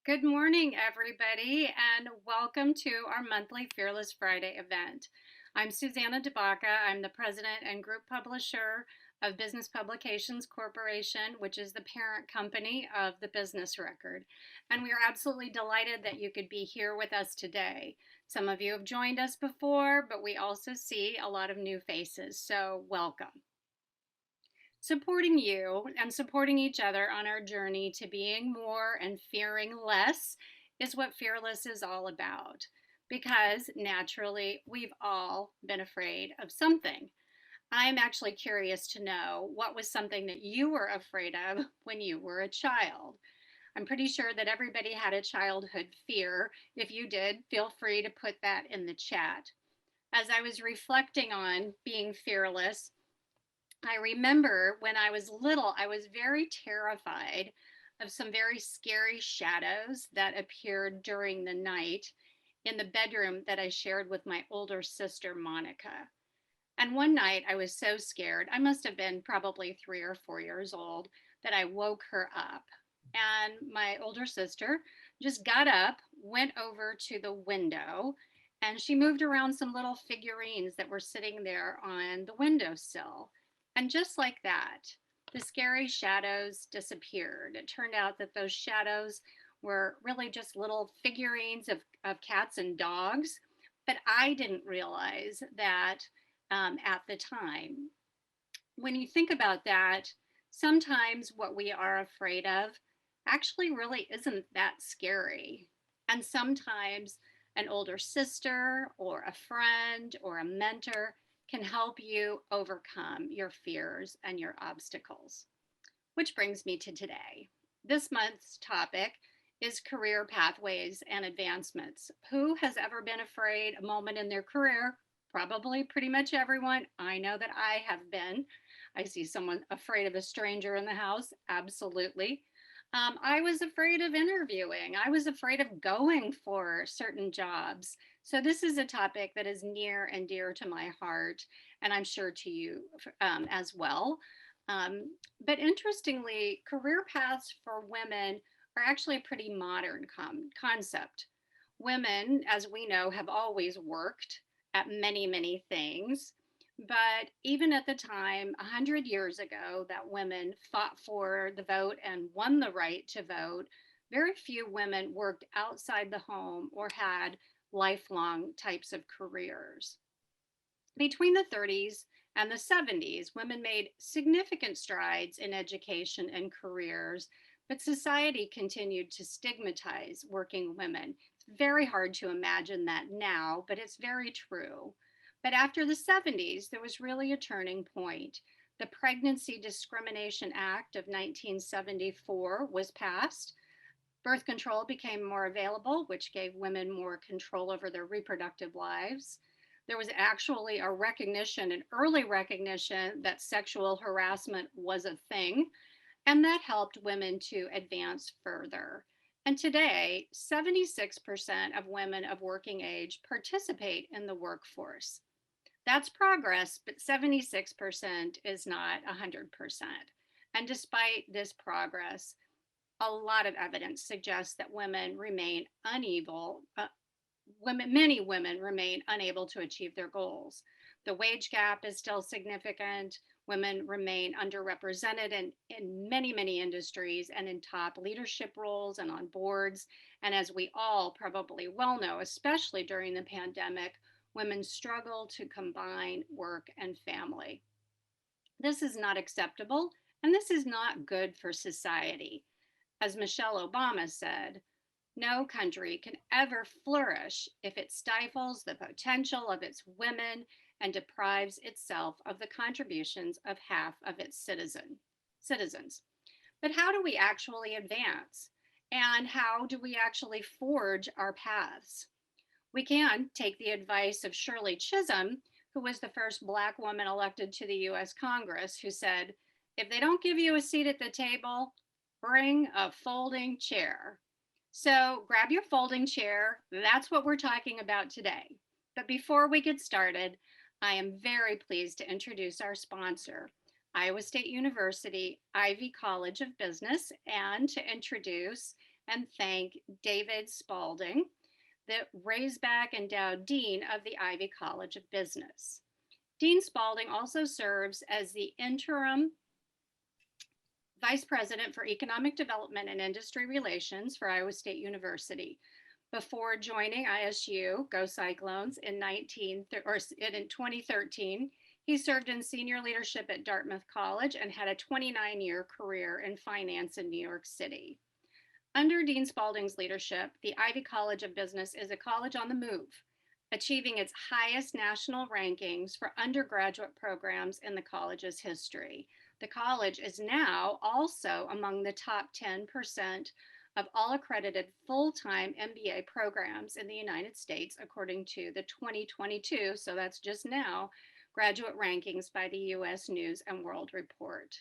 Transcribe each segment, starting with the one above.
Good morning, everybody, and welcome to our monthly Fearless Friday event. I'm Susanna DeBaca. I'm the president and group publisher of Business Publications Corporation, which is the parent company of the Business Record. And we are absolutely delighted that you could be here with us today. Some of you have joined us before, but we also see a lot of new faces, so welcome. Supporting you and supporting each other on our journey to being more and fearing less is what Fearless is all about. Because naturally, we've all been afraid of something. I'm actually curious to know what was something that you were afraid of when you were a child. I'm pretty sure that everybody had a childhood fear. If you did, feel free to put that in the chat. As I was reflecting on being fearless, I remember when I was little, I was very terrified of some very scary shadows that appeared during the night in the bedroom that I shared with my older sister, Monica. And one night I was so scared, I must have been probably 3 or 4 years old, that I woke her up. And my older sister just got up, went over to the window, and she moved around some little figurines that were sitting there on the windowsill. And just like that, the scary shadows disappeared. It turned out that those shadows were really just little figurines of cats and dogs. But I didn't realize that at the time. When you think about that, sometimes what we are afraid of actually really isn't that scary. And sometimes an older sister or a friend or a mentor can help you overcome your fears and your obstacles. Which brings me to today. This month's topic is career pathways and advancements. Who has ever been afraid a moment in their career? Probably pretty much everyone. I know that I have been. I see someone afraid of a stranger in the house. Absolutely. I was afraid of interviewing. I was afraid of going for certain jobs. So, this is a topic that is near and dear to my heart, and I'm sure to you as well. But interestingly, career paths for women are actually a pretty modern concept. Women, as we know, have always worked at many, many things. But even at the time, 100 years ago, that women fought for the vote and won the right to vote, very few women worked outside the home or had lifelong types of careers. Between the 30s and the 70s, women made significant strides in education and careers, but society continued to stigmatize working women. It's very hard to imagine that now, but it's very true. But after the 70s, there was really a turning point. The Pregnancy Discrimination Act of 1974 was passed. Birth control became more available, which gave women more control over their reproductive lives. There was actually a recognition, an early recognition, that sexual harassment was a thing, and that helped women to advance further. And today, 76% of women of working age participate in the workforce. That's progress, but 76% is not 100%. And despite this progress, a lot of evidence suggests that many women remain unable to achieve their goals. The wage gap is still significant. Women remain underrepresented in many, many industries and in top leadership roles and on boards. And as we all probably well know, especially during the pandemic, women struggle to combine work and family. This is not acceptable, and this is not good for society. As Michelle Obama said, no country can ever flourish if it stifles the potential of its women and deprives itself of the contributions of half of its citizens. But how do we actually advance? And how do we actually forge our paths? We can take the advice of Shirley Chisholm, who was the first Black woman elected to the US Congress, who said, if they don't give you a seat at the table, bring a folding chair. So grab your folding chair. That's what we're talking about today. But before we get started, I am very pleased to introduce our sponsor, Iowa State University Ivy College of Business, and to introduce and thank David Spalding, the Raisback Endowed Dean of the Ivy College of Business. Dean Spalding also serves as the interim Vice President for Economic Development and Industry Relations for Iowa State University. Before joining ISU, Go Cyclones, in 2013, he served in senior leadership at Dartmouth College and had a 29-year career in finance in New York City. Under Dean Spalding's leadership, the Ivy College of Business is a college on the move, achieving its highest national rankings for undergraduate programs in the college's history. The college is now also among the top 10% of all accredited full-time MBA programs in the United States, according to the 2022, so that's just now, graduate rankings by the U.S. News and World Report.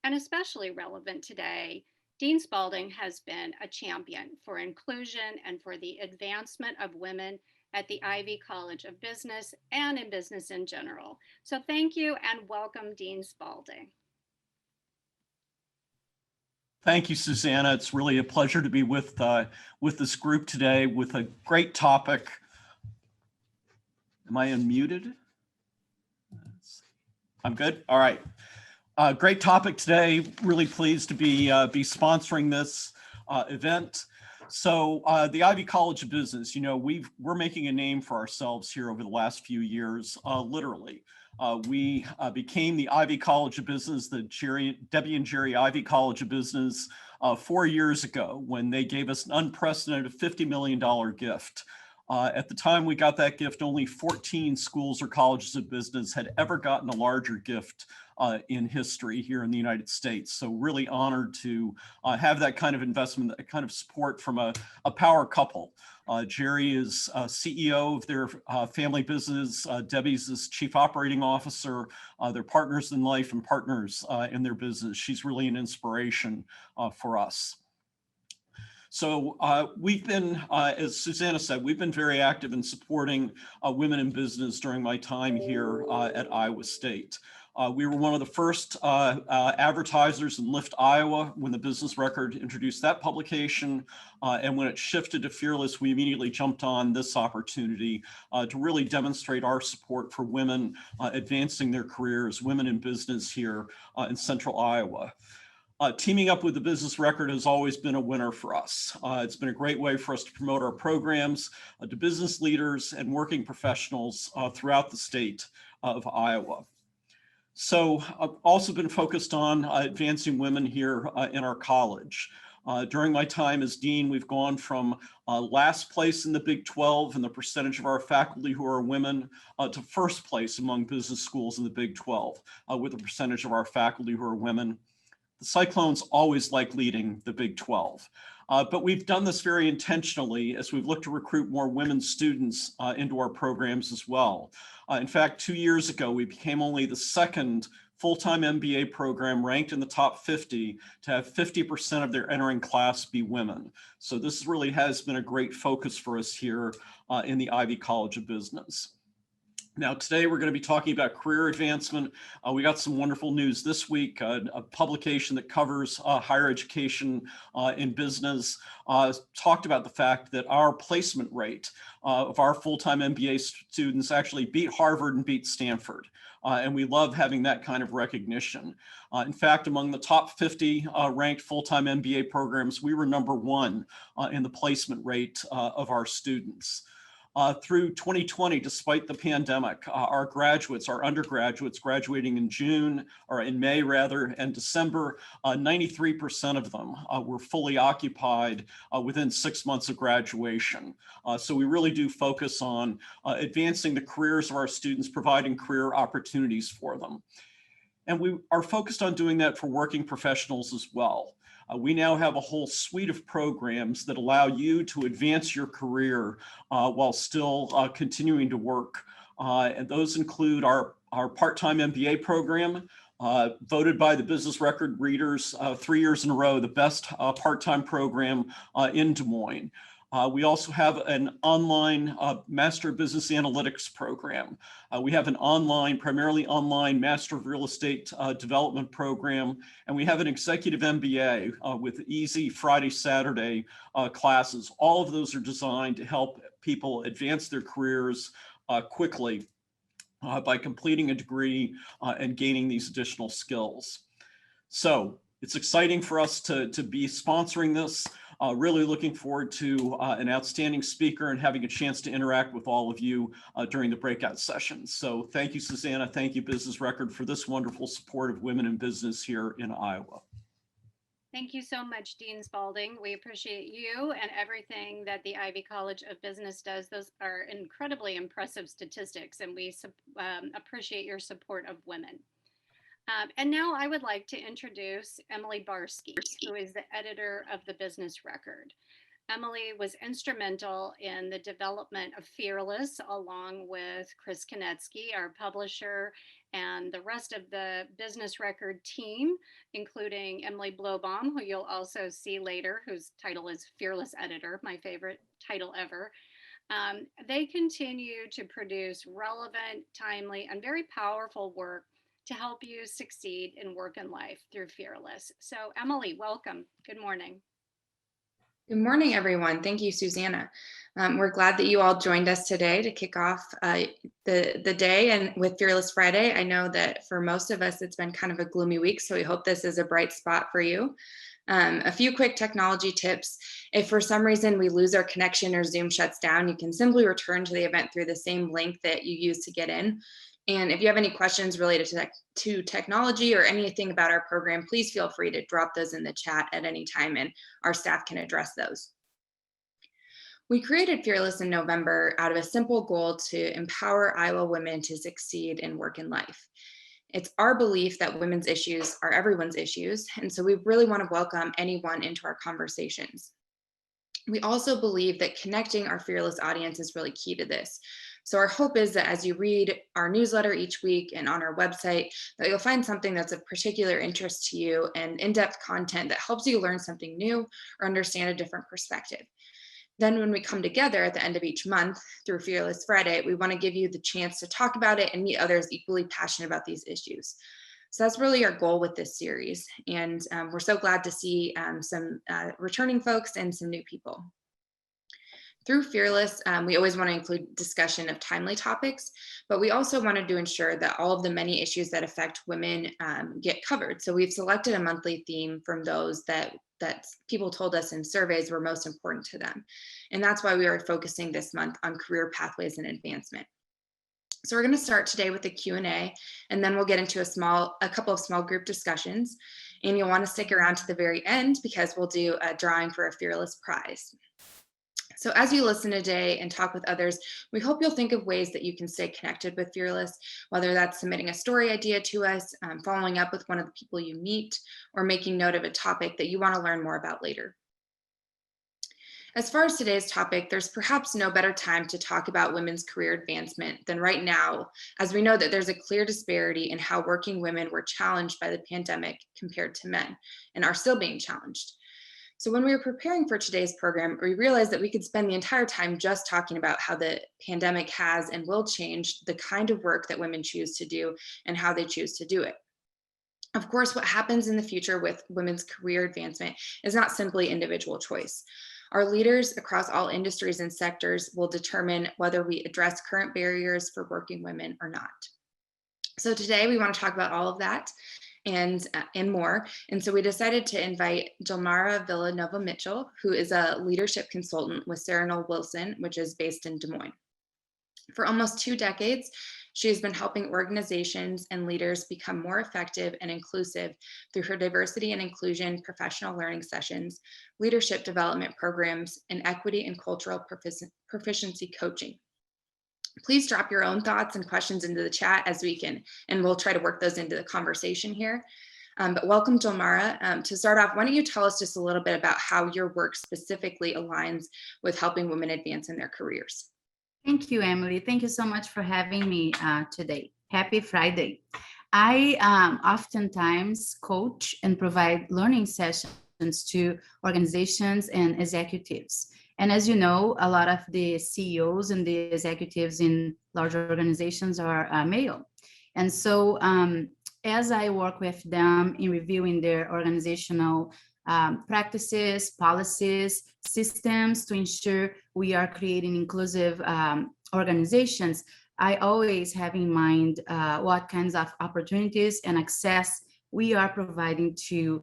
And especially relevant today, Dean Spalding has been a champion for inclusion and for the advancement of women at the Ivy College of Business and in business in general. So thank you and welcome, Dean Spalding. Thank you, Susanna. It's really a pleasure to be with this group today with a great topic. Am I unmuted? I'm good. All right. Great topic today. Really pleased to be sponsoring this event. So the Ivy College of Business, you know, we're making a name for ourselves here over the last few years, literally. We became the Ivy College of Business, the Debbie and Jerry Ivy College of Business 4 years ago when they gave us an unprecedented $50 million gift. At the time we got that gift, only 14 schools or colleges of business had ever gotten a larger gift in history here in the United States. So really honored to have that kind of investment, that kind of support from a power couple. Jerry is CEO of their family business. Debbie's is Chief Operating Officer. They're partners in life and partners in their business. She's really an inspiration for us. So we've been, as Susanna said, we've been very active in supporting women in business during my time here at Iowa State. We were one of the first advertisers in Lift Iowa when the Business Record introduced that publication. And when it shifted to Fearless, we immediately jumped on this opportunity to really demonstrate our support for women advancing their careers, women in business here in Central Iowa. Teaming up with the Business Record has always been a winner for us. It's been a great way for us to promote our programs to business leaders and working professionals throughout the state of Iowa. So I've also been focused on advancing women here in our college. During my time as dean, we've gone from last place in the Big 12 and the percentage of our faculty who are women to first place among business schools in the Big 12 with a percentage of our faculty who are women. The Cyclones always like leading the Big 12, but we've done this very intentionally as we've looked to recruit more women students into our programs as well. In fact, 2 years ago, we became only the second full-time MBA program ranked in the top 50 to have 50% of their entering class be women. So this really has been a great focus for us here in the Ivy College of Business. Now, today we're going to be talking about career advancement. We got some wonderful news this week. A publication that covers higher education in business talked about the fact that our placement rate of our full-time MBA students actually beat Harvard and beat Stanford. And we love having that kind of recognition. In fact, among the top 50 ranked full-time MBA programs, we were #1 in the placement rate of our students. Through 2020, despite the pandemic, our graduates, our undergraduates graduating in June, or in May rather, and December, 93% of them were fully occupied within 6 months of graduation. So we really do focus on advancing the careers of our students, providing career opportunities for them. And we are focused on doing that for working professionals as well. We now have a whole suite of programs that allow you to advance your career while still continuing to work. And those include our part-time MBA program, voted by the Business Record readers 3 years in a row, the best part-time program in Des Moines. We also have an online Master of Business Analytics program. We have an primarily online Master of Real Estate Development program, and we have an Executive MBA with easy Friday, Saturday classes. All of those are designed to help people advance their careers quickly by completing a degree and gaining these additional skills. So it's exciting for us to be sponsoring this. Really looking forward to an outstanding speaker and having a chance to interact with all of you during the breakout sessions. So thank you, Susanna. Thank you, Business Record, for this wonderful support of women in business here in Iowa. Thank you so much, Dean Spalding. We appreciate you and everything that the Ivy College of Business does. Those are incredibly impressive statistics, and we appreciate your support of women. And now I would like to introduce Emily Barski, who is the editor of the Business Record. Emily was instrumental in the development of Fearless, along with Chris Konetsky, our publisher, and the rest of the Business Record team, including Emily Blowbaum, who you'll also see later, whose title is Fearless Editor, my favorite title ever. They continue to produce relevant, timely, and very powerful work to help you succeed in work and life through Fearless. So Emily, welcome. Good morning. Good morning, everyone. Thank you, Susanna. We're glad that you all joined us today to kick off the day and with Fearless Friday. I know that for most of us, it's been kind of a gloomy week, so we hope this is a bright spot for you. A few quick technology tips. If for some reason we lose our connection or Zoom shuts down, you can simply return to the event through the same link that you used to get in. And if you have any questions related to technology or anything about our program, please feel free to drop those in the chat at any time and our staff can address those. We created Fearless in November out of a simple goal to empower Iowa women to succeed in work and life. It's our belief that women's issues are everyone's issues, and so we really want to welcome anyone into our conversations. We also believe that connecting our Fearless audience is really key to this. So our hope is that as you read our newsletter each week and on our website, that you'll find something that's of particular interest to you and in-depth content that helps you learn something new or understand a different perspective. Then when we come together at the end of each month through Fearless Friday, we want to give you the chance to talk about it and meet others equally passionate about these issues. So that's really our goal with this series. And we're so glad to see some returning folks and some new people. Through Fearless, we always want to include discussion of timely topics, but we also wanted to ensure that all of the many issues that affect women get covered. So we've selected a monthly theme from those that people told us in surveys were most important to them. And that's why we are focusing this month on career pathways and advancement. So we're going to start today with a Q&A, and then we'll get into a couple of small group discussions. And you'll want to stick around to the very end because we'll do a drawing for a Fearless prize. So as you listen today and talk with others, we hope you'll think of ways that you can stay connected with Fearless, whether that's submitting a story idea to us, following up with one of the people you meet, or making note of a topic that you want to learn more about later. As far as today's topic, there's perhaps no better time to talk about women's career advancement than right now, as we know that there's a clear disparity in how working women were challenged by the pandemic compared to men, and are still being challenged. So when we were preparing for today's program, we realized that we could spend the entire time just talking about how the pandemic has and will change the kind of work that women choose to do and how they choose to do it. Of course, what happens in the future with women's career advancement is not simply individual choice. Our leaders across all industries and sectors will determine whether we address current barriers for working women or not. So today we want to talk about all of that and more. And so we decided to invite Gilmara Vila Nova-Mitchell, who is a leadership consultant with Sarah Noll Wilson, which is based in Des Moines. For almost 2 decades, she has been helping organizations and leaders become more effective and inclusive through her diversity and inclusion professional learning sessions, leadership development programs, and equity and cultural proficiency coaching. Please drop your own thoughts and questions into the chat as we can, and we'll try to work those into the conversation here. But welcome, Gilmara. To start off, why don't you tell us just a little bit about how your work specifically aligns with helping women advance in their careers? Thank you, Emily. Thank you so much for having me today. Happy Friday. I oftentimes coach and provide learning sessions to organizations and executives. And as you know, a lot of the CEOs and the executives in large organizations are male. And so as I work with them in reviewing their organizational practices, policies, systems to ensure we are creating inclusive organizations, I always have in mind what kinds of opportunities and access we are providing to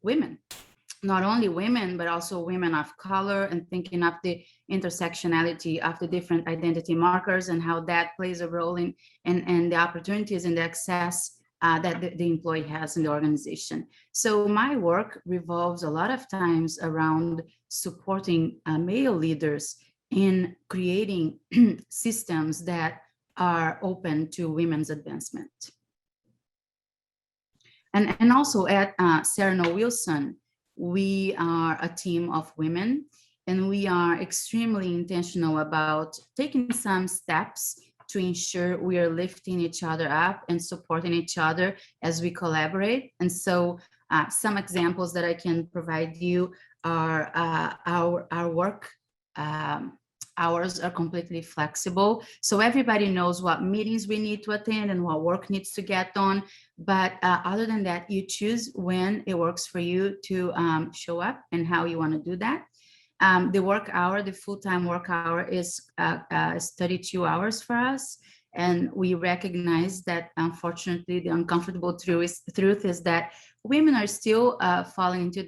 women. Not only women, but also women of color, and thinking of the intersectionality of the different identity markers and how that plays a role in and the opportunities and the access that the employee has in the organization. So my work revolves a lot of times around supporting male leaders in creating systems that are open to women's advancement. And also at Sarah Noll Wilson, we are a team of women, and we are extremely intentional about taking some steps to ensure we are lifting each other up and supporting each other as we collaborate. And so some examples that I can provide you are our work hours are completely flexible. So everybody knows what meetings we need to attend and what work needs to get done. But other than that, you choose when it works for you to show up and how you want to do that. The work hour, the full-time work hour is 32 hours for us. And we recognize that, unfortunately, the uncomfortable truth is that women are still falling into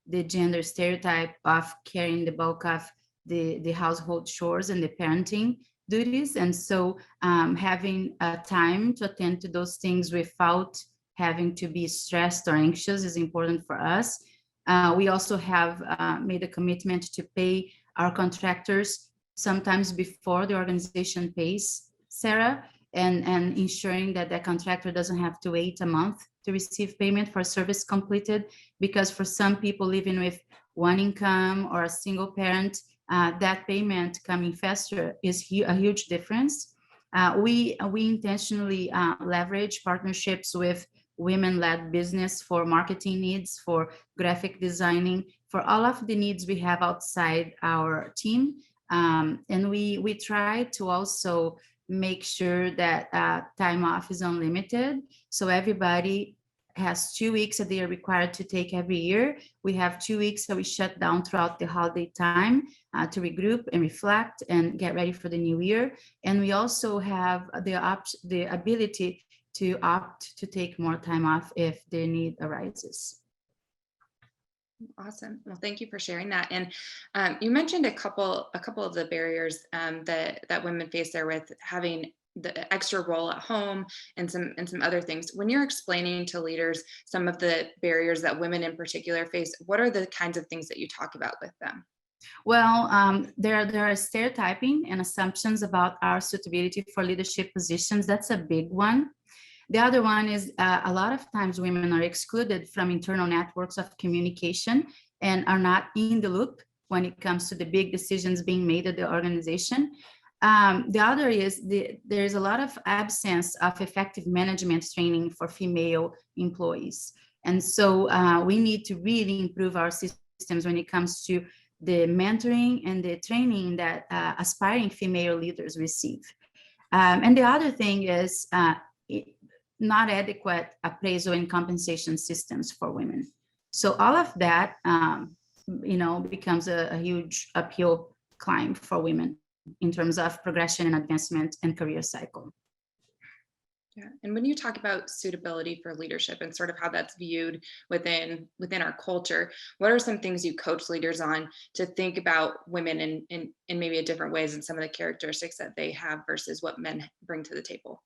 the gender stereotype of carrying the bulk of the household chores and the parenting duties. And so having time to attend to those things without having to be stressed or anxious is important for us. We also have made a commitment to pay our contractors sometimes before the organization pays, Sarah, and ensuring that the contractor doesn't have to wait a month to receive payment for service completed, because for some people living with one income or a single parent, that payment coming faster is a huge difference. We intentionally leverage partnerships with women-led business for marketing needs, for graphic designing, for all of the needs we have outside our team. And we try to also make sure that time off is unlimited. So everybody has 2 weeks that they are required to take every year. We have 2 weeks that we shut down throughout the holiday time to regroup and reflect and get ready for the new year. And we also have the ability to opt to take more time off if the need arises. Awesome. Well, thank you for sharing that. And you mentioned a couple of the barriers that women face there with having the extra role at home and some other things. When you're explaining to leaders some of the barriers that women in particular face, what are the kinds of things that you talk about with them? Well, there are stereotyping and assumptions about our suitability for leadership positions. That's a big one. The other one is a lot of times women are excluded from internal networks of communication and are not in the loop when it comes to the big decisions being made at the organization. The other is there's a lot of absence of effective management training for female employees. And so we need to really improve our systems when it comes to the mentoring and the training that aspiring female leaders receive. And the other thing is not adequate appraisal and compensation systems for women. So all of that, becomes a huge uphill climb for women in terms of progression and advancement and career cycle. Yeah, and when you talk about suitability for leadership and sort of how that's viewed within our culture, what are some things you coach leaders on to think about women in maybe a different ways and some of the characteristics that they have versus what men bring to the table?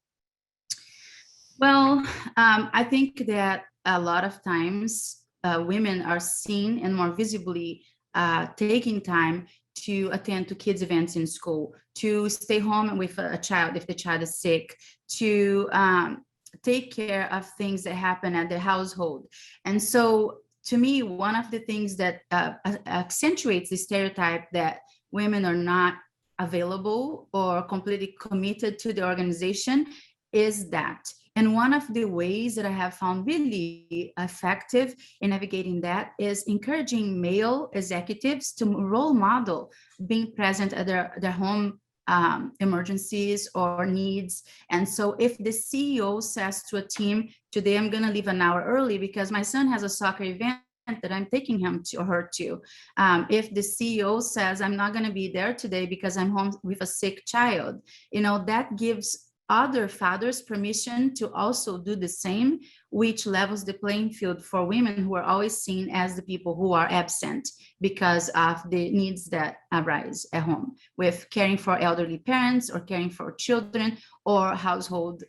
Well, I think that a lot of times women are seen and more visibly taking time to attend to kids' events in school, to stay home with a child if the child is sick, to take care of things that happen at the household. And so to me, one of the things that accentuates the stereotype that women are not available or completely committed to the organization is that. And one of the ways that I have found really effective in navigating that is encouraging male executives to role model being present at their home emergencies or needs. And so if the CEO says to a team, today I'm going to leave an hour early because my son has a soccer event that I'm taking him to or her to. If the CEO says, I'm not going to be there today because I'm home with a sick child, that gives other fathers permission to also do the same, which levels the playing field for women who are always seen as the people who are absent because of the needs that arise at home with caring for elderly parents or caring for children or household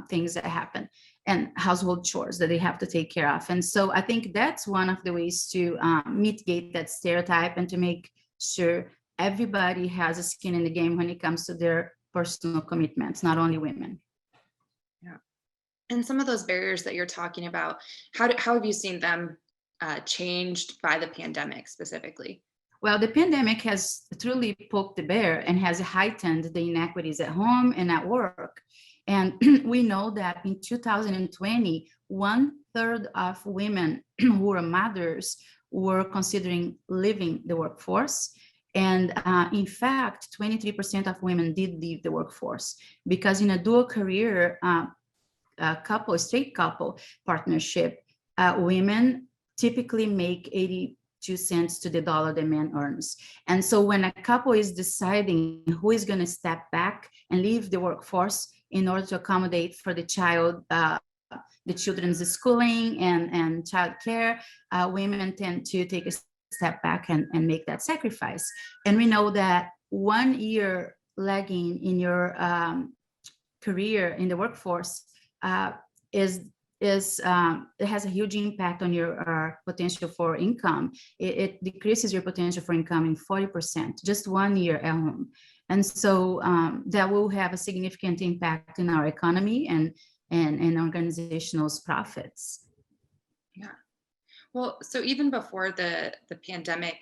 things that happen and household chores that they have to take care of. And so I think that's one of the ways to mitigate that stereotype and to make sure everybody has a skin in the game when it comes to their personal commitments, not only women. Yeah. And some of those barriers that you're talking about, how have you seen them changed by the pandemic specifically? Well, the pandemic has truly poked the bear and has heightened the inequities at home and at work. And we know that in 2020, 1/3 of women who were mothers were considering leaving the workforce. And in fact, 23% of women did leave the workforce because in a dual career straight couple partnership, women typically make 82 cents to the dollar the man earns. And so when a couple is deciding who is going to step back and leave the workforce in order to accommodate for the children's schooling and childcare, women tend to take a step back and make that sacrifice. And we know that 1 year lagging in your career in the workforce it has a huge impact on your potential for income. It decreases your potential for income in 40%, just 1 year at home. And so that will have a significant impact in our economy and organizational profits. Yeah. Well, so even before the pandemic,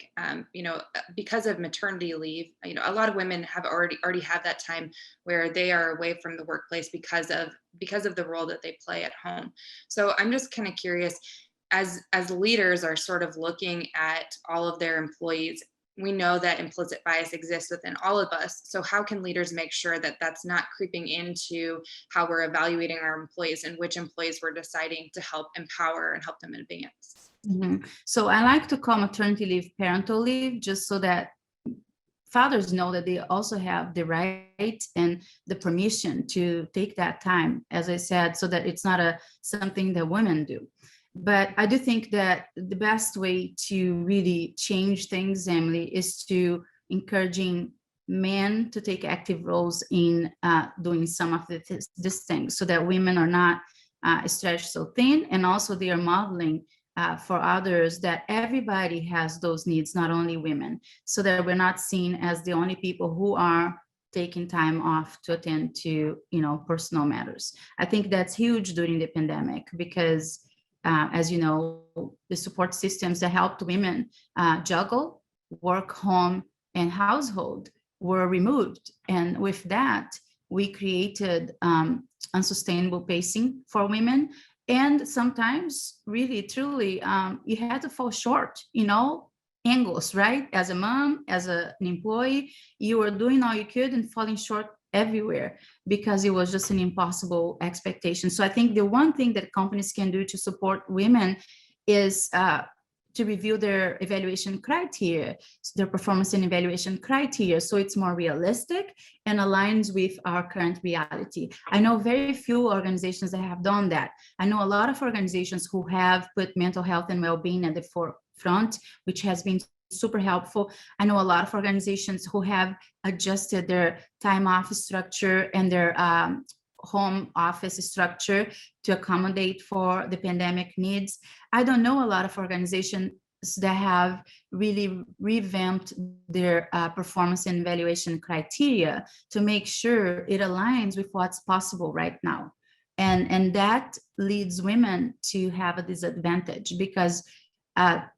because of maternity leave, a lot of women have already had that time where they are away from the workplace because of the role that they play at home. So I'm just kind of curious, as leaders are sort of looking at all of their employees, we know that implicit bias exists within all of us. So how can leaders make sure that that's not creeping into how we're evaluating our employees and which employees we're deciding to help empower and help them advance? Mm-hmm. So I like to call maternity leave parental leave, just so that fathers know that they also have the right and the permission to take that time, as I said, so that it's not something that women do. But I do think that the best way to really change things, Emily, is to encouraging men to take active roles in doing some of these things so that women are not stretched so thin, and also they are modeling for others that everybody has those needs, not only women, so that we're not seen as the only people who are taking time off to attend to personal matters. I think that's huge during the pandemic because as you know, the support systems that helped women juggle work, home, and household were removed. And with that, we created unsustainable pacing for women. And sometimes, really, truly, you had to fall short, angles, right? As a mom, as an employee, you were doing all you could and falling short everywhere because it was just an impossible expectation. So I think the one thing that companies can do to support women is to review their evaluation criteria, their performance and evaluation criteria, so it's more realistic and aligns with our current reality. I know very few organizations that have done that. I know a lot of organizations who have put mental health and well-being at the forefront, which has been super helpful. I know a lot of organizations who have adjusted their time off structure and their home office structure to accommodate for the pandemic needs. I don't know a lot of organizations that have really revamped their performance and evaluation criteria to make sure it aligns with what's possible right now. And that leads women to have a disadvantage because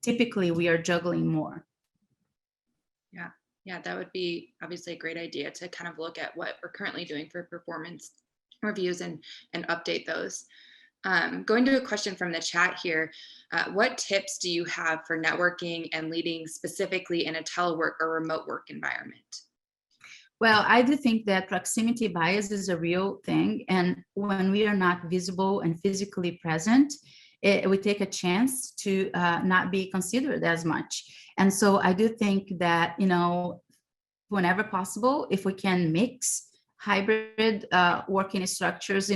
typically we are juggling more. Yeah, that would be obviously a great idea to kind of look at what we're currently doing for performance reviews and update those. Going to a question from the chat here, what tips do you have for networking and leading specifically in a telework or remote work environment? Well, I do think that proximity bias is a real thing. And when we are not visible and physically present, we take a chance to not be considered as much. And so I do think that, whenever possible, if we can mix hybrid working structures,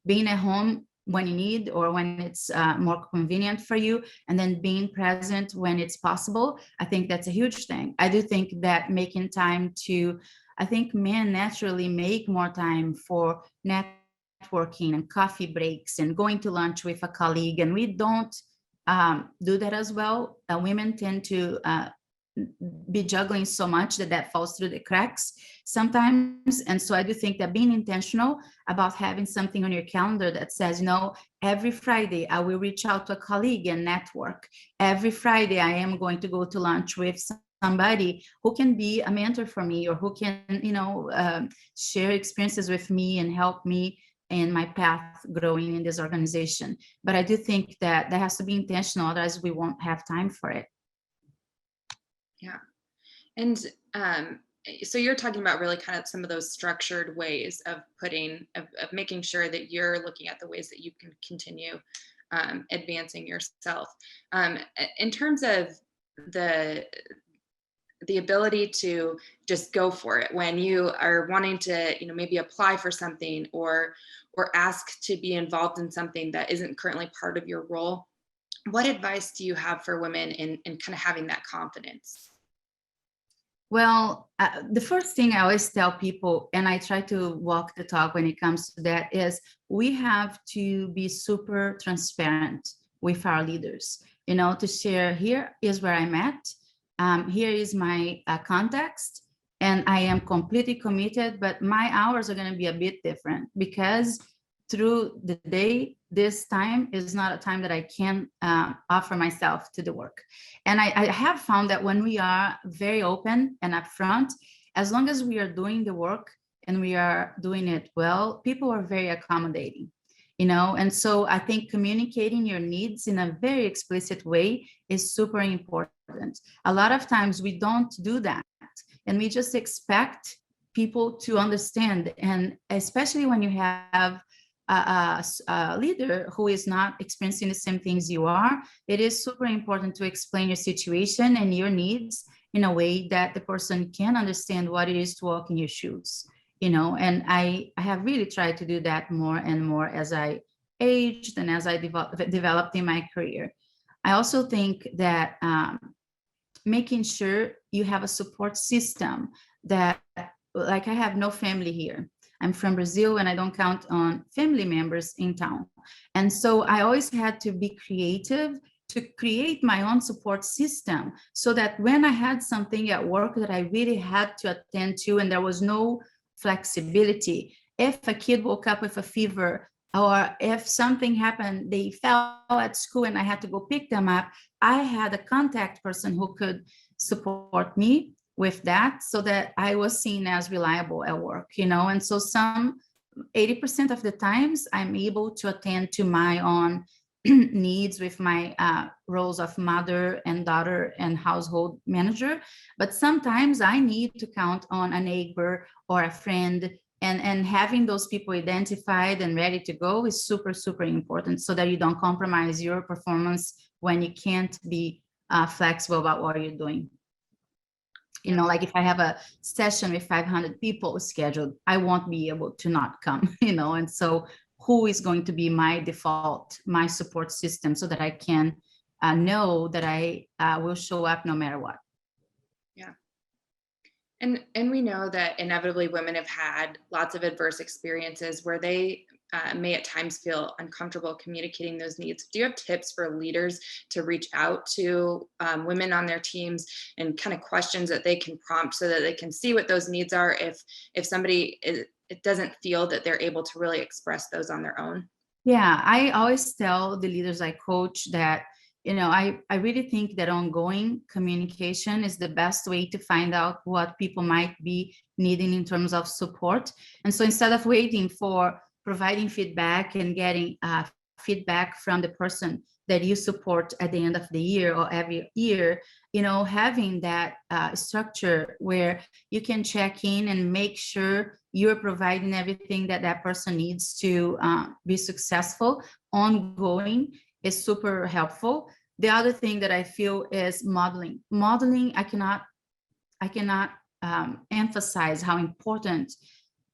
being at home when you need or when it's more convenient for you, and then being present when it's possible, I think that's a huge thing. I do think that making time to, I think men naturally make more time for networking and coffee breaks and going to lunch with a colleague, and we don't do that as well. Women tend to be juggling so much that falls through the cracks sometimes. And so I do think that being intentional about having something on your calendar that says, every Friday I will reach out to a colleague and network. Every Friday I am going to go to lunch with somebody who can be a mentor for me, or who can, share experiences with me and help me in my path growing in this organization. But I do think that has to be intentional, otherwise we won't have time for it. Yeah. And so you're talking about really kind of some of those structured ways of making sure that you're looking at the ways that you can continue advancing yourself. In terms of the ability to just go for it when you are wanting to, maybe apply for something or ask to be involved in something that isn't currently part of your role, what advice do you have for women in kind of having that confidence? Well, the first thing I always tell people, and I try to walk the talk when it comes to that, is we have to be super transparent with our leaders, to share, here is where I'm at, here is my context, and I am completely committed, but my hours are going to be a bit different because through the day, this time is not a time that I can offer myself to the work. And I have found that when we are very open and upfront, as long as we are doing the work and we are doing it well, people are very accommodating, and so I think communicating your needs in a very explicit way is super important. A lot of times we don't do that, and we just expect people to understand. And especially when you have a leader who is not experiencing the same things you are, it is super important to explain your situation and your needs in a way that the person can understand what it is to walk in your shoes, and I have really tried to do that more and more as I aged and as I developed in my career. I also think that making sure you have a support system that, like, I have no family here. I'm from Brazil and I don't count on family members in town. And so I always had to be creative to create my own support system so that when I had something at work that I really had to attend to and there was no flexibility, if a kid woke up with a fever or if something happened, they fell at school and I had to go pick them up, I had a contact person who could support me with that so that I was seen as reliable at work, and so 80% of the times I'm able to attend to my own needs with my roles of mother and daughter and household manager. But sometimes I need to count on a neighbor or a friend, and having those people identified and ready to go is super, super important so that you don't compromise your performance when you can't be flexible about what you're doing. Like if I have a session with 500 people scheduled, I won't be able to not come, and so who is going to be my default, my support system so that I can know that I will show up no matter what. Yeah. And we know that inevitably women have had lots of adverse experiences where they may at times feel uncomfortable communicating those needs. Do you have tips for leaders to reach out to women on their teams and kind of questions that they can prompt so that they can see what those needs are if somebody it doesn't feel that they're able to really express those on their own? Yeah, I always tell the leaders I coach that, I really think that ongoing communication is the best way to find out what people might be needing in terms of support. And so instead of waiting for providing feedback and getting feedback from the person that you support at the end of the year or every year, having that structure where you can check in and make sure you're providing everything that that person needs to be successful ongoing is super helpful. The other thing that I feel is modeling. Modeling, I cannot emphasize how important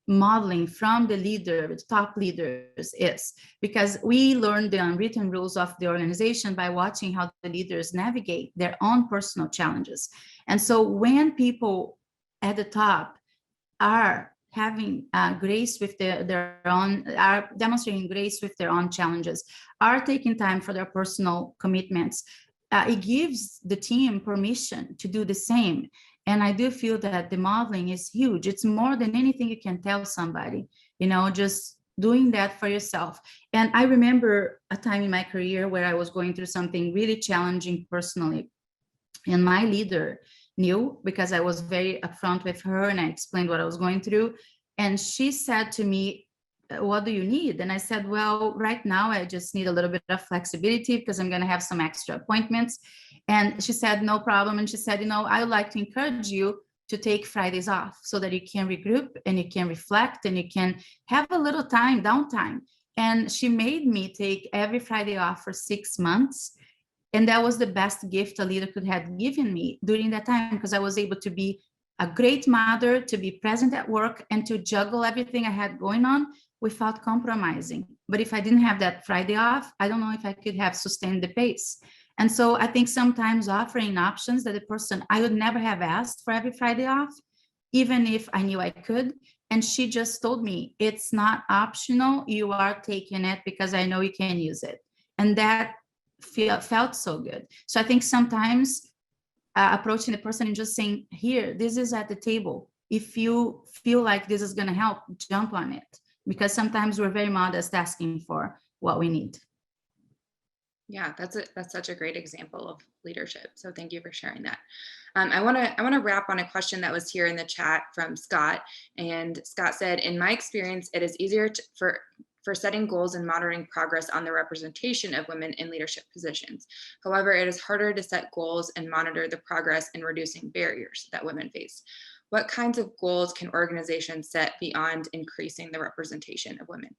modeling from the leader, the top leaders is, because we learn the unwritten rules of the organization by watching how the leaders navigate their own personal challenges. And so when people at the top are having grace with their own, are demonstrating grace with their own challenges, are taking time for their personal commitments, it gives the team permission to do the same. And I do feel that the modeling is huge. It's more than anything you can tell somebody, just doing that for yourself. And I remember a time in my career where I was going through something really challenging personally. And my leader knew, because I was very upfront with her and I explained what I was going through. And she said to me, what do you need? And I said, well, right now I just need a little bit of flexibility because I'm going to have some extra appointments. And she said, no problem. And she said, I would like to encourage you to take Fridays off so that you can regroup and you can reflect and you can have a little downtime. And she made me take every Friday off for 6 months. And that was the best gift a leader could have given me during that time, because I was able to be a great mother, to be present at work, and to juggle everything I had going on without compromising. But if I didn't have that Friday off, I don't know if I could have sustained the pace. And so I think sometimes offering options that the person, I would never have asked for every Friday off, even if I knew I could. And she just told me, it's not optional, you are taking it because I know you can use it. And that felt so good. So I think sometimes approaching the person and just saying, here, this is at the table. If you feel like this is going to help, jump on it. Because sometimes we're very modest asking for what we need. Yeah, that's such a great example of leadership. So thank you for sharing that. I want to wrap on a question that was here in the chat from Scott. And Scott said, in my experience, it is easier for setting goals and monitoring progress on the representation of women in leadership positions. However, it is harder to set goals and monitor the progress in reducing barriers that women face. What kinds of goals can organizations set beyond increasing the representation of women?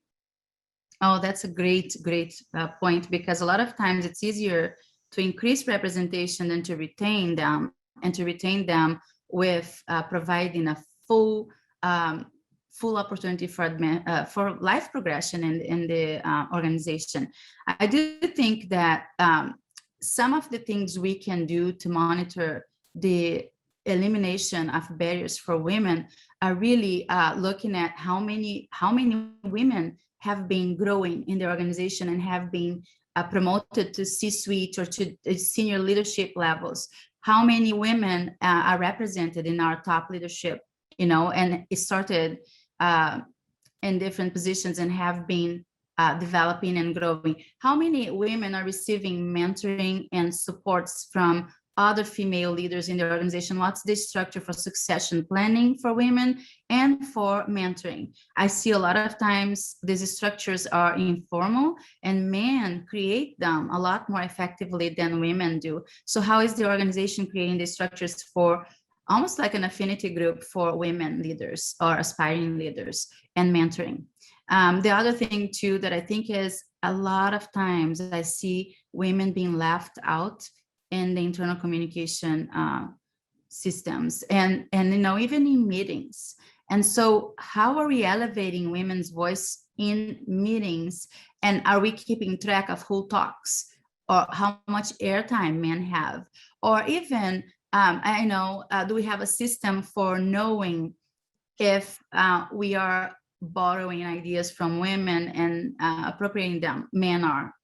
Oh, that's a great point, because a lot of times it's easier to increase representation than to retain them, and to retain them with providing a full opportunity for life progression in the organization. I do think that some of the things we can do to monitor the elimination of barriers for women are really looking at how many women have been growing in the organization and have been promoted to C-suite or to senior leadership levels. How many women are represented in our top leadership, and it started in different positions and have been developing and growing. How many women are receiving mentoring and supports from other female leaders in the organization? What's the structure for succession planning for women and for mentoring? I see a lot of times these structures are informal and men create them a lot more effectively than women do. So how is the organization creating these structures for almost like an affinity group for women leaders or aspiring leaders and mentoring? The other thing too that I think is a lot of times I see women being left out in the internal communication systems and even in meetings. And so how are we elevating women's voice in meetings? And are we keeping track of who talks or how much airtime men have? Or even, do we have a system for knowing if we are borrowing ideas from women and appropriating them? Men are,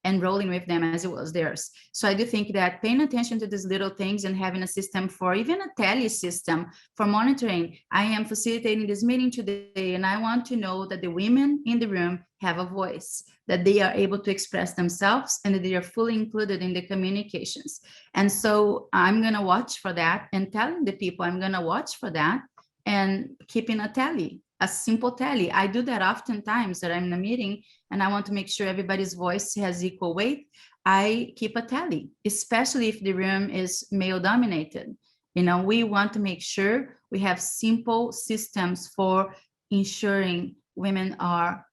and rolling with them as it was theirs. So I do think that paying attention to these little things and having a system for, even a tele system for monitoring. I am facilitating this meeting today and I want to know that the women in the room have a voice, that they are able to express themselves and that they are fully included in the communications. And so I'm gonna watch for that and telling the people I'm gonna watch for that and keeping a tally a simple tally. I do that oftentimes that I'm in a meeting and I want to make sure everybody's voice has equal weight. I keep a tally, especially if the room is male dominated. We want to make sure we have simple systems for ensuring women are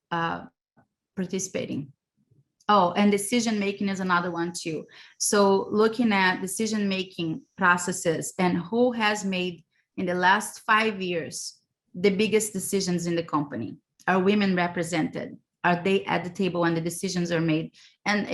participating. Oh, and decision-making is another one too. So looking at decision-making processes and who has made in the last 5 years the biggest decisions in the company. Are women represented? Are they at the table when the decisions are made? And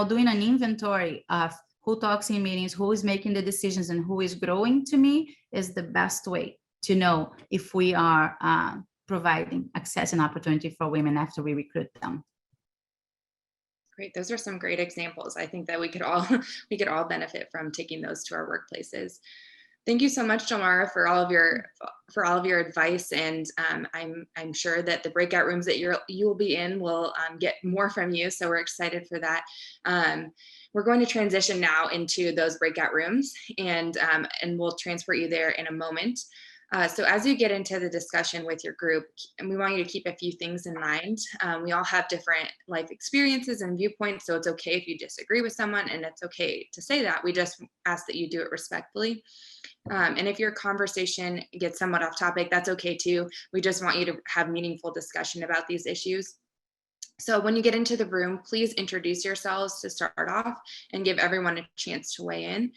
doing an inventory of who talks in meetings, who is making the decisions, and who is growing, to me, is the best way to know if we are providing access and opportunity for women after we recruit them. Great. Those are some great examples. I think that we could all benefit from taking those to our workplaces. Thank you so much, Gilmara, for all of your advice, and I'm sure that the breakout rooms that you will be in will get more from you. So we're excited for that. We're going to transition now into those breakout rooms, and we'll transport you there in a moment. So as you get into the discussion with your group, and we want you to keep a few things in mind. We all have different life experiences and viewpoints, so it's okay if you disagree with someone, and it's okay to say that. We just ask that you do it respectfully. And if your conversation gets somewhat off topic, that's okay too. We just want you to have meaningful discussion about these issues. So when you get into the room, please introduce yourselves to start off and give everyone a chance to weigh in.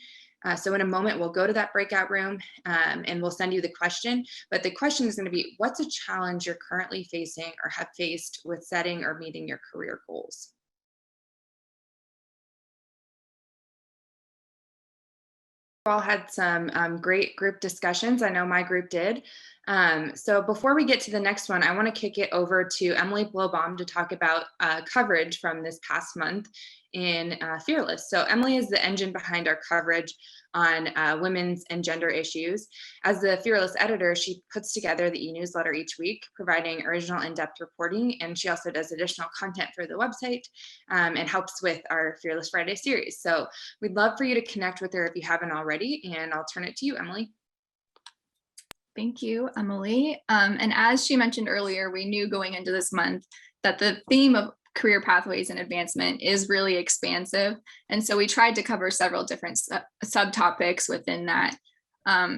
So in a moment, we'll go to that breakout room and we'll send you the question. But the question is going to be, what's a challenge you're currently facing or have faced with setting or meeting your career goals? We all had some great group discussions. I know my group did. So before we get to the next one, I want to kick it over to Emily Blowbaum to talk about coverage from this past month in Fearless. So Emily is the engine behind our coverage on women's and gender issues. As the Fearless editor, she puts together the e-newsletter each week, providing original in-depth reporting, and she also does additional content for the website and helps with our Fearless Friday series. So we'd love for you to connect with her if you haven't already, and I'll turn it to you, Emily. Thank you, Emily. And as she mentioned earlier, we knew going into this month that the theme of career pathways and advancement is really expansive. And so we tried to cover several different subtopics within that.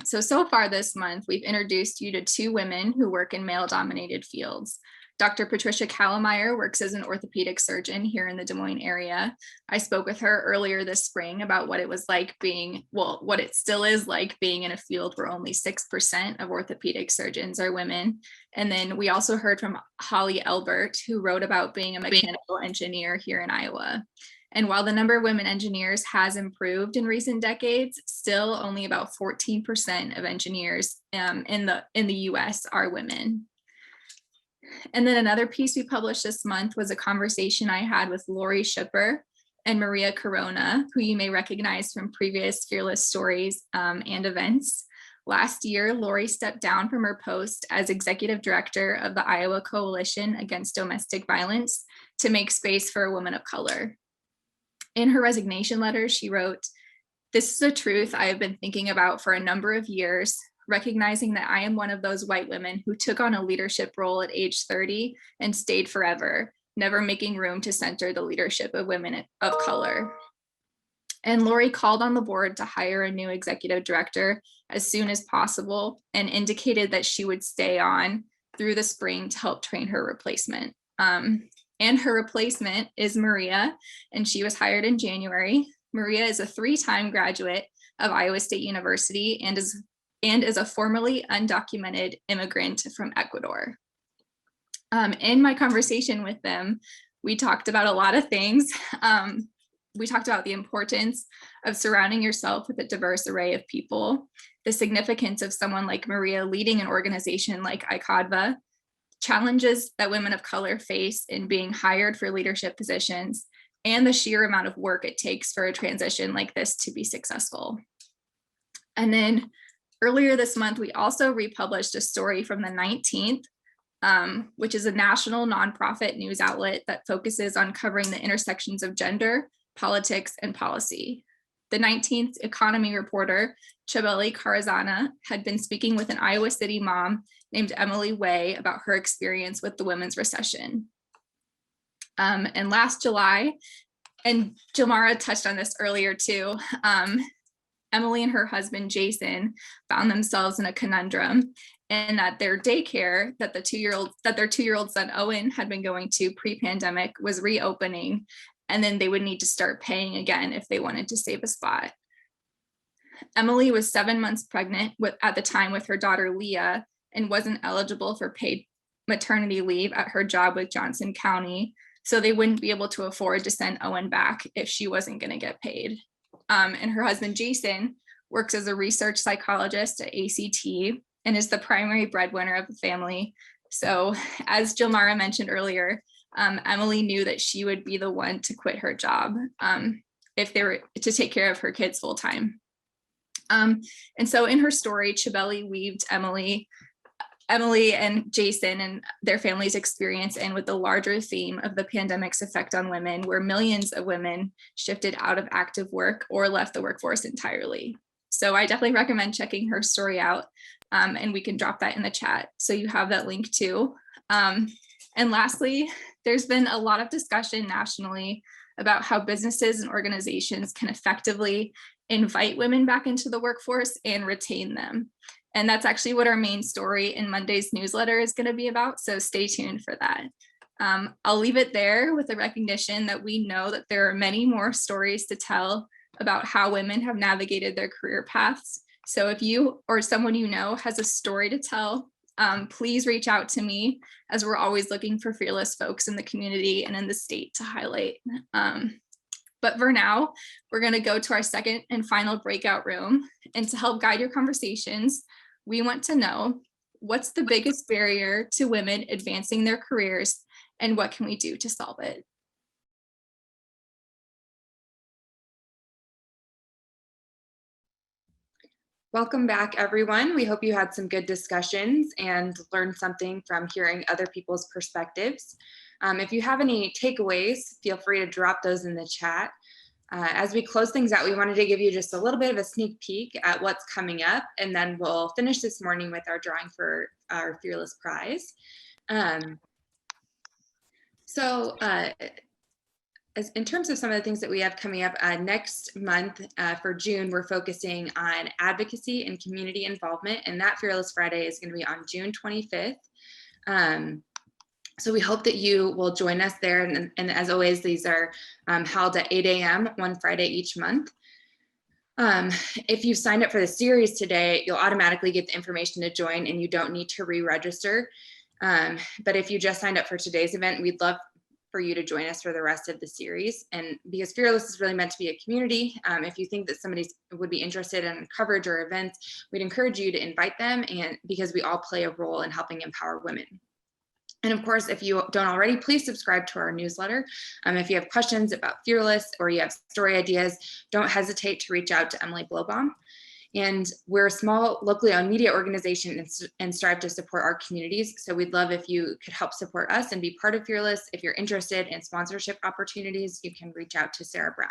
So far this month, we've introduced you to two women who work in male-dominated fields. Dr. Patricia Kallemeyer works as an orthopedic surgeon here in the Des Moines area. I spoke with her earlier this spring about what it was like what it still is like being in a field where only 6% of orthopedic surgeons are women. And then we also heard from Holly Elbert, who wrote about being a mechanical engineer here in Iowa. And while the number of women engineers has improved in recent decades, still only about 14% of engineers in the US are women. And then another piece we published this month was a conversation I had with Lori Schipper and Maria Corona, who you may recognize from previous Fearless stories and events. Last year, Lori stepped down from her post as executive director of the Iowa Coalition Against Domestic Violence to make space for a woman of color. In her resignation letter, she wrote, "This is a truth I have been thinking about for a number of years, recognizing that I am one of those white women who took on a leadership role at age 30 and stayed forever, never making room to center the leadership of women of color." And Lori called on the board to hire a new executive director as soon as possible and indicated that she would stay on through the spring to help train her replacement. And her replacement is Maria, and she was hired in January. Maria is a 3-time graduate of Iowa State University and is a formerly undocumented immigrant from Ecuador. In my conversation with them, we talked about a lot of things. We talked about the importance of surrounding yourself with a diverse array of people, the significance of someone like Maria leading an organization like ICADVA, challenges that women of color face in being hired for leadership positions, and the sheer amount of work it takes for a transition like this to be successful. And then earlier this month, we also republished a story from the 19th, which is a national nonprofit news outlet that focuses on covering the intersections of gender, politics, and policy. The 19th economy reporter, Chabeli Carazana, had been speaking with an Iowa City mom named Emily Way about her experience with the women's recession. And last July, and Gilmara touched on this earlier too, Emily and her husband, Jason, found themselves in a conundrum, and that their daycare that their two-year-old son, Owen, had been going to pre-pandemic was reopening, and then they would need to start paying again if they wanted to save a spot. Emily was 7 months pregnant at the time with her daughter, Leah, and wasn't eligible for paid maternity leave at her job with Johnson County, so they wouldn't be able to afford to send Owen back if she wasn't going to get paid. And her husband, Jason, works as a research psychologist at ACT and is the primary breadwinner of the family. So as Gilmara mentioned earlier, Emily knew that she would be the one to quit her job if they were to take care of her kids full time. And so in her story, Chabeli weaved Emily and Jason and their family's experience in with the larger theme of the pandemic's effect on women, where millions of women shifted out of active work or left the workforce entirely. So I definitely recommend checking her story out, and we can drop that in the chat so you have that link too. And lastly, there's been a lot of discussion nationally about how businesses and organizations can effectively invite women back into the workforce and retain them. And that's actually what our main story in Monday's newsletter is going to be about. So stay tuned for that. I'll leave it there with the recognition that we know that there are many more stories to tell about how women have navigated their career paths. So if you or someone you know has a story to tell, please reach out to me, as we're always looking for fearless folks in the community and in the state to highlight. But for now, we're going to go to our second and final breakout room. And to help guide your conversations, we want to know, what's the biggest barrier to women advancing their careers, and what can we do to solve it? Welcome back, everyone. We hope you had some good discussions and learned something from hearing other people's perspectives. If you have any takeaways, feel free to drop those in the chat. As we close things out, we wanted to give you just a little bit of a sneak peek at what's coming up, and then we'll finish this morning with our drawing for our Fearless Prize. In terms of some of the things that we have coming up next month for June, we're focusing on advocacy and community involvement, and that Fearless Friday is going to be on June 25th. So we hope that you will join us there. And as always, these are held at 8 a.m. one Friday each month. If you signed up for the series today, you'll automatically get the information to join, and you don't need to re-register. But if you just signed up for today's event, we'd love for you to join us for the rest of the series. And because Fearless is really meant to be a community, if you think that somebody would be interested in coverage or events, we'd encourage you to invite them, and because we all play a role in helping empower women. And of course, if you don't already, please subscribe to our newsletter. If you have questions about Fearless or you have story ideas, don't hesitate to reach out to Emily Blowbaum. And we're a small, locally owned media organization and strive to support our communities. So we'd love if you could help support us and be part of Fearless. If you're interested in sponsorship opportunities, you can reach out to Sarah Brown.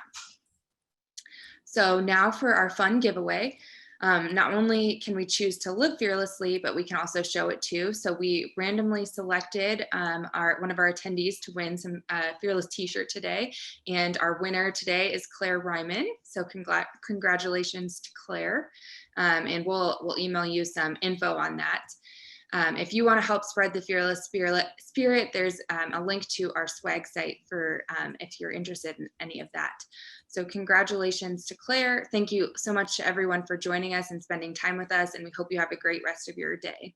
So now for our fun giveaway. Not only can we choose to live fearlessly, but we can also show it too. So we randomly selected one of our attendees to win some Fearless t-shirt today. And our winner today is Claire Ryman. So congratulations to Claire. And we'll email you some info on that. If you want to help spread the Fearless spirit, there's a link to our swag site for if you're interested in any of that. So congratulations to Claire. Thank you so much to everyone for joining us and spending time with us, and we hope you have a great rest of your day.